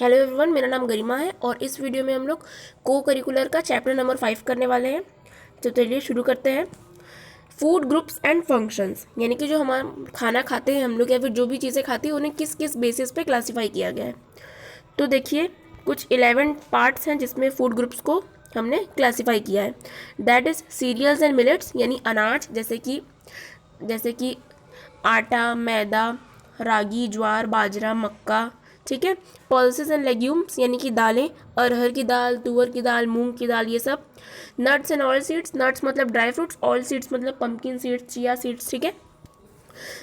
Hello everyone, मेरा नाम गरिमा है और इस वीडियो में हम लोग को करिकुलर का चैप्टर नंबर 5 करने वाले हैं। तो चलिए शुरू करते हैं। फूड ग्रुप्स एंड फंक्शंस, यानी कि जो हमारा खाना खाते हैं हम लोग या फिर जो भी चीज़ें खाती हैं उन्हें किस किस बेसिस पे क्लासीफाई किया गया है। तो देखिए, कुछ 11 पार्ट्स हैं जिसमें फूड ग्रुप्स को हमने क्लासीफाई किया है। That is cereals and millets, यानी अनाज जैसे कि आटा, मैदा, रागी, ज्वार, बाजरा, मक्का। ठीक है। पल्सेस एंड लेग्यूम्स, यानी कि दालें, अरहर की दाल, तुअर की दाल, मूंग की दाल, ये सब। Nuts and oil seeds, nuts मतलब ड्राई फ्रूट्स, ऑयल सीड्स मतलब पंपकिन सीड्स, चिया सीड्स। ठीक है।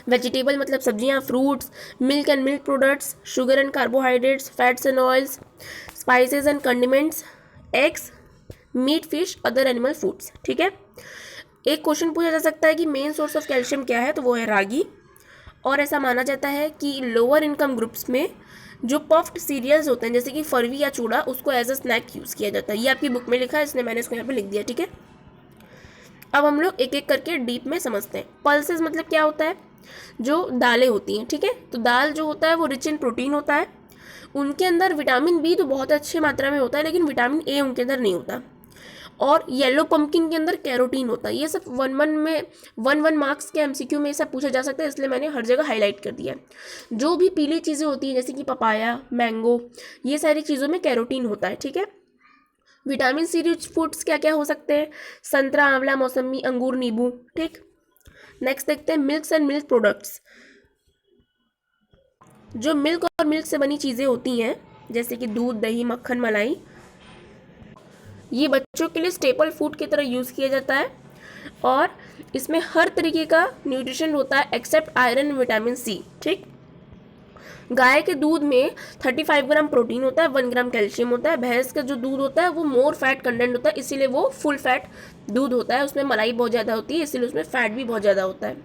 वेजिटेबल मतलब सब्जियां, fruits. Milk and milk products, sugar and carbohydrates, fats and oils, spices and condiments, eggs, meat, fish, other animal foods. ठीक है। एक question पूछा जा सकता है कि मेन सोर्स ऑफ कैल्शियम क्या है, तो वो है रागी। और ऐसा माना जाता है कि लोअर इनकम ग्रुप्स में जो पफ्ड सीरियल्स होते हैं जैसे कि फरवी या चूड़ा, उसको एज अ स्नैक यूज़ किया जाता है। ये आपकी बुक में लिखा है, इसलिए मैंने इसको यहाँ पे लिख दिया। ठीक है। अब हम लोग एक एक करके डीप में समझते हैं। पल्सेस मतलब क्या होता है, जो दालें होती हैं। ठीक है। तो दाल जो होता है वो रिच इन प्रोटीन होता है। उनके अंदर विटामिन बी तो बहुत अच्छी मात्रा में होता है, लेकिन विटामिन ए उनके अंदर नहीं होता। और येलो पंपकिन के अंदर कैरोटीन होता है। ये सब वन मार्क्स के एमसीक्यू में ये सब पूछा जा सकता है, इसलिए मैंने हर जगह हाईलाइट कर दिया है। जो भी पीली चीज़ें होती हैं जैसे कि पपाया, मैंगो, ये सारी चीज़ों में कैरोटीन होता है। ठीक है। विटामिन सी रिच फूड्स क्या क्या हो सकते हैं, संतरा, आंवला, मौसमी, अंगूर, नींबू। ठीक। नेक्स्ट देखते हैं मिल्क एंड मिल्क प्रोडक्ट्स। जो मिल्क और मिल्क से बनी चीज़ें होती हैं जैसे कि दूध, दही, मक्खन, मलाई, ये बच्चों के लिए स्टेपल फूड की तरह यूज़ किया जाता है। और इसमें हर तरीके का न्यूट्रिशन होता है एक्सेप्ट आयरन, विटामिन सी। ठीक। गाय के दूध में 35 ग्राम प्रोटीन होता है, 1 ग्राम कैल्शियम होता है। भैंस का जो दूध होता है वो मोर फैट कंटेंट होता है, इसीलिए वो फुल फैट दूध होता है। उसमें मलाई बहुत ज़्यादा होती है, इसीलिए उसमें फैट भी बहुत ज़्यादा होता है।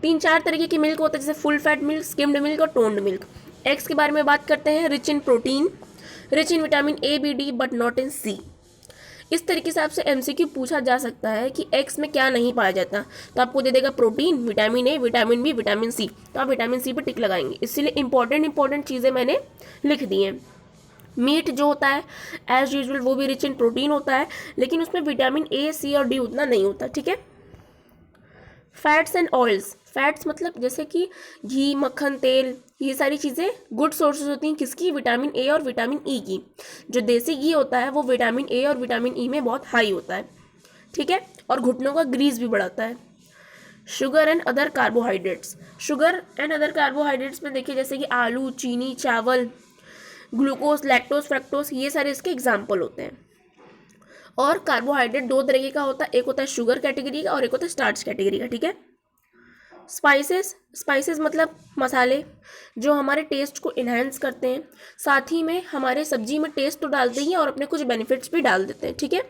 3-4 तरीके की मिल्क होता है जैसे full fat milk, skimmed milk और टोन्ड मिल्क। एग्स के बारे में बात करते हैं। Rich in protein, rich in vitamin A, B, D but not in C. इस तरीके से आपसे एमसीक्यू पूछा जा सकता है कि एक्स में क्या नहीं पाया जाता, तो आपको दे देगा protein, vitamin A, vitamin B, vitamin C, तो आप विटामिन सी पर टिक लगाएंगे। इसीलिए इंपॉर्टेंट चीज़ें मैंने लिख दी हैं। मीट जो होता है एज यूजुअल वो भी रिच इन प्रोटीन होता है, लेकिन उसमें विटामिन ए, सी और डी उतना नहीं होता। ठीक है। फैट्स एंड ऑयल्स, फैट्स मतलब जैसे कि घी, मक्खन, तेल, ये सारी चीज़ें गुड सोर्सेज होती हैं किसकी, विटामिन ए और विटामिन ई की। जो देसी घी होता है वो विटामिन ए और विटामिन ई में बहुत हाई होता है। ठीक है। और घुटनों का ग्रीस भी बढ़ाता है। Sugar and other carbohydrates, sugar and other carbohydrates में देखिए जैसे कि आलू, चीनी, चावल, ग्लूकोज, लैक्टोज, फ्रक्टोज, ये सारे इसके एग्जाम्पल होते हैं। और कार्बोहाइड्रेट दो तरीके का होता है, एक होता है शुगर कैटेगरी का और एक होता है स्टार्च कैटेगरी का। ठीक है। स्पाइसेस मतलब मसाले जो हमारे टेस्ट को इन्हेंस करते हैं, साथ ही में हमारे सब्जी में टेस्ट तो डालते ही हैं और अपने कुछ बेनिफिट्स भी डाल देते हैं। ठीक है।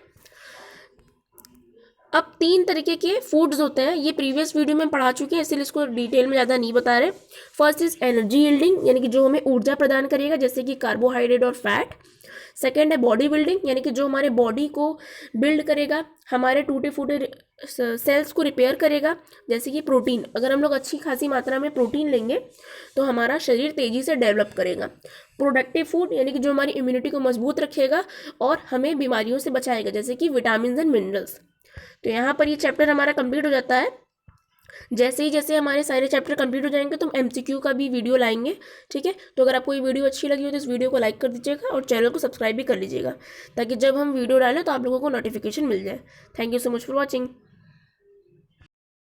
अब 3 तरीके के फूड्स होते हैं, ये प्रीवियस वीडियो में पढ़ा चुके हैं, इसलिए इसको डिटेल में ज़्यादा नहीं बता रहे। फर्स्ट इज एनर्जी यील्डिंग, यानी कि जो हमें ऊर्जा प्रदान करेगा जैसे कि कार्बोहाइड्रेट और फैट। सेकेंड है बॉडी बिल्डिंग, यानी कि जो हमारे बॉडी को बिल्ड करेगा, हमारे टूटे फूटे सेल्स को रिपेयर करेगा, जैसे कि प्रोटीन। अगर हम लोग अच्छी खासी मात्रा में प्रोटीन लेंगे तो हमारा शरीर तेज़ी से डेवलप करेगा। प्रोडक्टिव फूड, यानी कि जो हमारी इम्यूनिटी को मजबूत रखेगा और हमें बीमारियों से बचाएगा, जैसे कि विटामिन एंड मिनरल्स। तो यहाँ पर ये चैप्टर हमारा कंप्लीट हो जाता है। जैसे हमारे सारे चैप्टर कंप्लीट हो जाएंगे तो हम एमसीक्यू का भी वीडियो लाएंगे। ठीक है। तो अगर आपको ये वीडियो अच्छी लगी हो तो इस वीडियो को लाइक कर दीजिएगा और चैनल को सब्सक्राइब भी कर लीजिएगा, ताकि जब हम वीडियो डालें तो आप लोगों को नोटिफिकेशन मिल जाए। Thank you so much for watching.